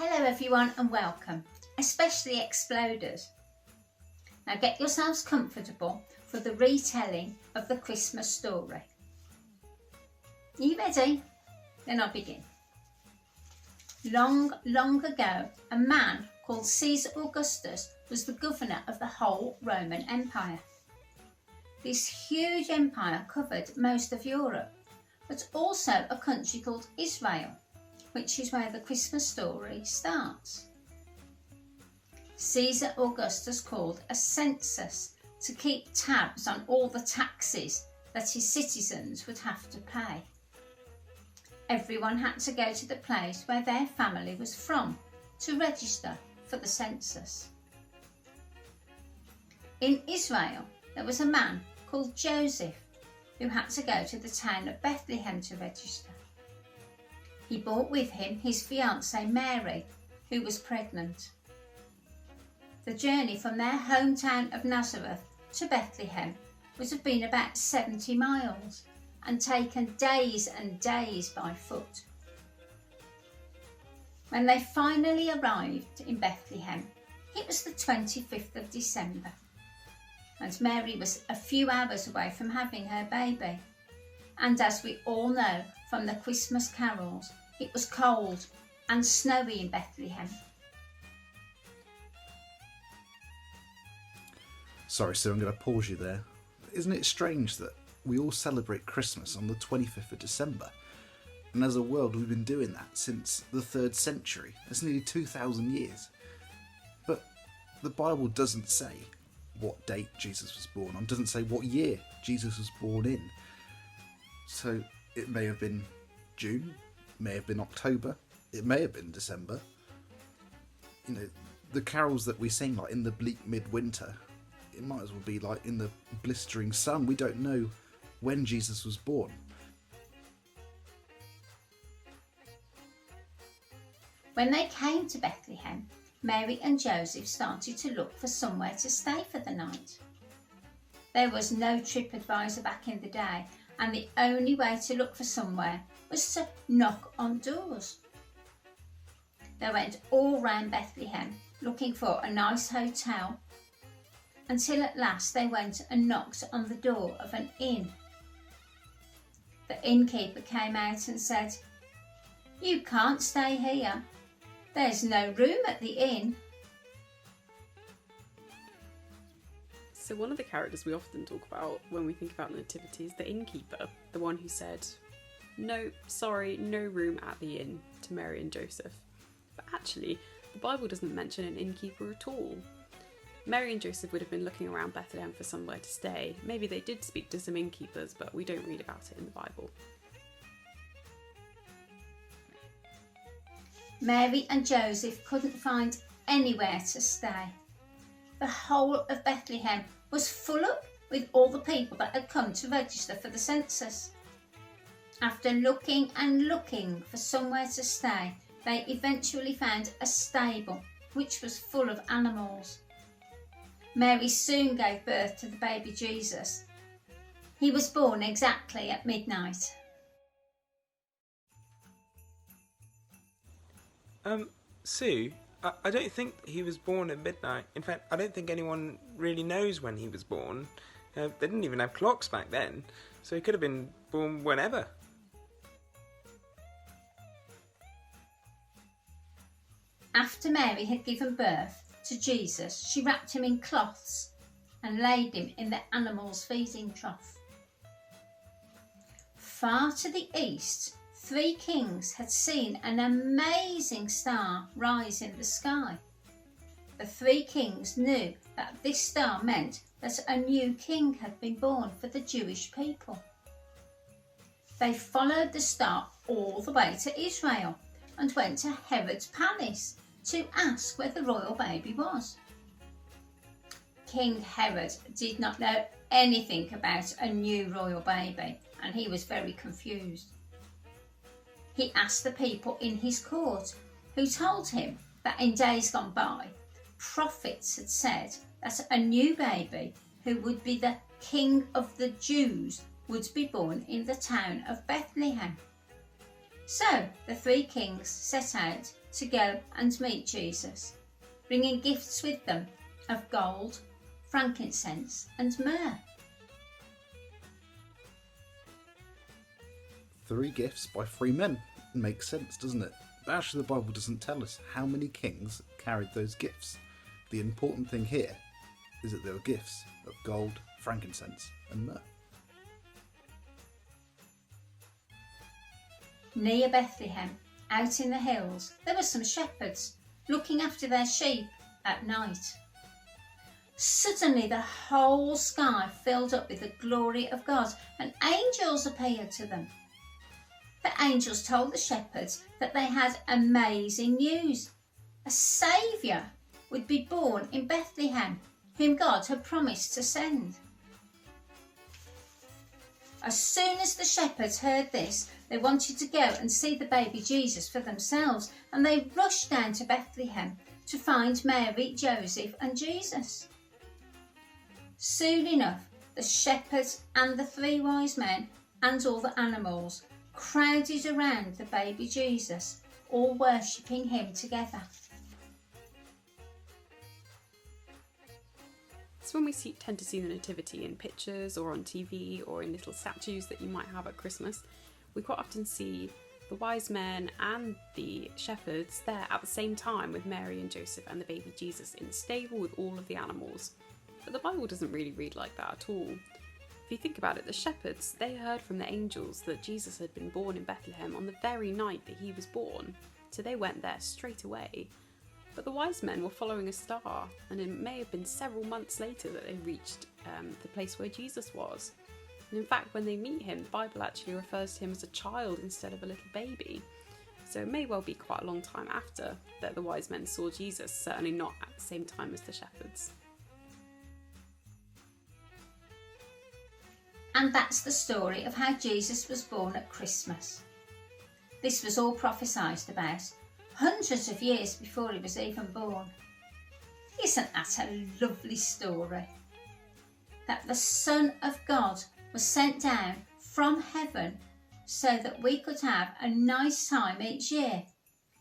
Hello everyone and welcome, especially Xploders. Now get yourselves comfortable for the retelling of the Christmas story. Are you ready? Then I'll begin. Long, long ago, a man called Caesar Augustus was the governor of the whole Roman Empire. This huge empire covered most of Europe, but also a country called Israel, which is where the Christmas story starts. Caesar Augustus called a census to keep tabs on all the taxes that his citizens would have to pay. Everyone had to go to the place where their family was from to register for the census. In Israel, there was a man called Joseph who had to go to the town of Bethlehem to register. He brought with him his fiancée Mary, who was pregnant. The journey from their hometown of Nazareth to Bethlehem would have been about 70 miles and taken days and days by foot. When they finally arrived in Bethlehem, it was the 25th of December, and Mary was a few hours away from having her baby. And as we all know from the Christmas carols, it was cold and snowy in Bethlehem. Sorry, Sue, I'm going to pause you there. Isn't it strange that we all celebrate Christmas on the 25th of December? And as a world, we've been doing that since the 3rd century. That's nearly 2,000 years. But the Bible doesn't say what date Jesus was born on, doesn't say what year Jesus was born in. So it may have been June, may have been October, it may have been December. You know, the carols that we sing, like in the bleak midwinter, it might as well be like in the blistering sun. We don't know when Jesus was born. When they came to Bethlehem, Mary and Joseph started to look for somewhere to stay for the night. There was no TripAdvisor back in the day, and the only way to look for somewhere was to knock on doors. They went all round Bethlehem looking for a nice hotel, until at last they went and knocked on the door of an inn. The innkeeper came out and said, "You can't stay here. There's no room at the inn." So one of the characters we often talk about when we think about the nativity is the innkeeper, the one who said, "No, sorry, no room at the inn," to Mary and Joseph. But actually, the Bible doesn't mention an innkeeper at all. Mary and Joseph would have been looking around Bethlehem for somewhere to stay. Maybe they did speak to some innkeepers, but we don't read about it in the Bible. Mary and Joseph couldn't find anywhere to stay. The whole of Bethlehem was full up with all the people that had come to register for the census. After looking and looking for somewhere to stay, they eventually found a stable which was full of animals. Mary soon gave birth to the baby Jesus. He was born exactly at midnight. Sue, I don't think he was born at midnight. In fact, I don't think anyone really knows when he was born. They didn't even have clocks back then, so he could have been born whenever. After Mary had given birth to Jesus, she wrapped him in cloths and laid him in the animals' feeding trough. Far to the east, 3 kings had seen an amazing star rise in the sky. The 3 kings knew that this star meant that a new king had been born for the Jewish people. They followed the star all the way to Israel and went to Herod's palace to ask where the royal baby was. King Herod did not know anything about a new royal baby, and he was very confused. He asked the people in his court, who told him that in days gone by, prophets had said that a new baby who would be the King of the Jews would be born in the town of Bethlehem. So the three kings set out to go and meet Jesus, bringing gifts with them of gold, frankincense and myrrh. 3 gifts by 3 men. Makes sense, doesn't it? But actually the Bible doesn't tell us how many kings carried those gifts. The important thing here is that there were gifts of gold, frankincense and myrrh. Near Bethlehem, out in the hills, there were some shepherds looking after their sheep at night. Suddenly the whole sky filled up with the glory of God, and angels appeared to them. The angels told the shepherds that they had amazing news. A Saviour would be born in Bethlehem, whom God had promised to send. As soon as the shepherds heard this, they wanted to go and see the baby Jesus for themselves, and they rushed down to Bethlehem to find Mary, Joseph and Jesus. Soon enough, the shepherds and the 3 wise men and all the animals crowded around the baby Jesus, all worshipping him together. So when we tend to see the nativity in pictures or on TV or in little statues that you might have at Christmas, we quite often see the wise men and the shepherds there at the same time with Mary and Joseph and the baby Jesus in the stable with all of the animals. But the Bible doesn't really read like that at all. If you think about it, the shepherds, they heard from the angels that Jesus had been born in Bethlehem on the very night that he was born, so they went there straight away. But the wise men were following a star, and it may have been several months later that they reached the place where Jesus was. And in fact, when they meet him, the Bible actually refers to him as a child instead of a little baby. So it may well be quite a long time after that the wise men saw Jesus, certainly not at the same time as the shepherds. And that's the story of how Jesus was born at Christmas. This was all prophesied about hundreds of years before he was even born. Isn't that a lovely story? That the Son of God was sent down from heaven so that we could have a nice time each year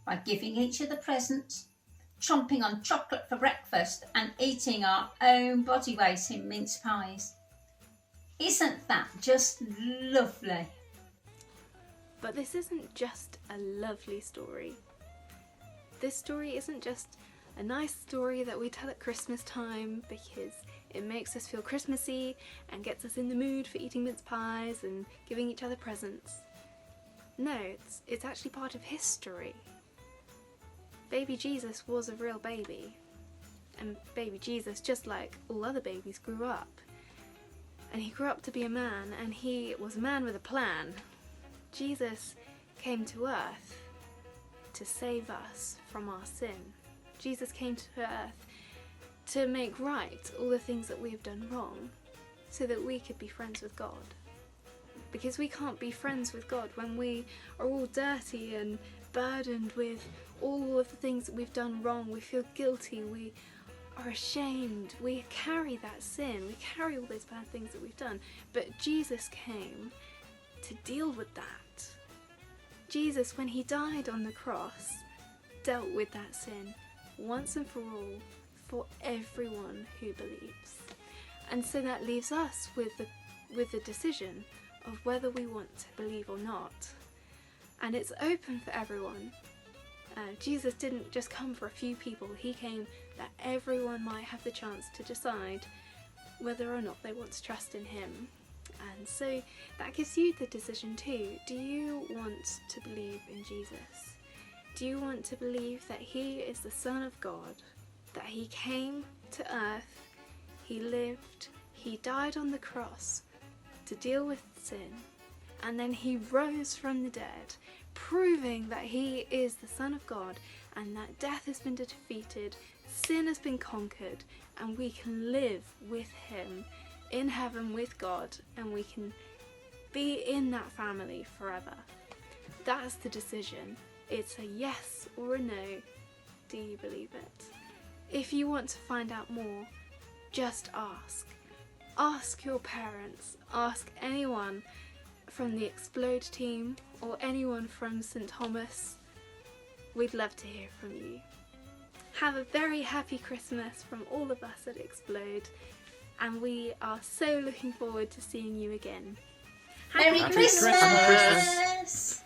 by giving each other presents, chomping on chocolate for breakfast and eating our own body weight in mince pies. Isn't that just lovely? But this isn't just a lovely story. This story isn't just a nice story that we tell at Christmas time because it makes us feel Christmassy and gets us in the mood for eating mince pies and giving each other presents. No, it's actually part of history. Baby Jesus was a real baby. And baby Jesus, just like all other babies, grew up. And he grew up to be a man, and he was a man with a plan. Jesus came to earth to save us from our sin. Jesus came to earth to make right all the things that we have done wrong, so that we could be friends with God. Because we can't be friends with God when we are all dirty and burdened with all of the things that we've done wrong. We feel guilty, we are ashamed, we carry that sin, we carry all those bad things that we've done. But Jesus came to deal with that. Jesus, when he died on the cross, dealt with that sin once and for all, for everyone who believes. And so that leaves us with the decision of whether we want to believe or not. And it's open for everyone. Jesus didn't just come for a few people, he came that everyone might have the chance to decide whether or not they want to trust in him. And so that gives you the decision too. Do you want to believe in Jesus? Do you want to believe that he is the Son of God, that he came to earth, he lived, he died on the cross to deal with sin, and then he rose from the dead, proving that he is the Son of God and that death has been defeated, sin has been conquered, and we can live with him in heaven with God, and we can be in that family forever. That's the decision. It's a yes or a no. Do you believe it? If you want to find out more, just ask. Ask your parents, ask anyone, from the Xplode team or anyone from St Thomas, we'd love to hear from you. Have a very happy Christmas from all of us at Xplode, and we are so looking forward to seeing you again. Merry Happy Christmas! Christmas!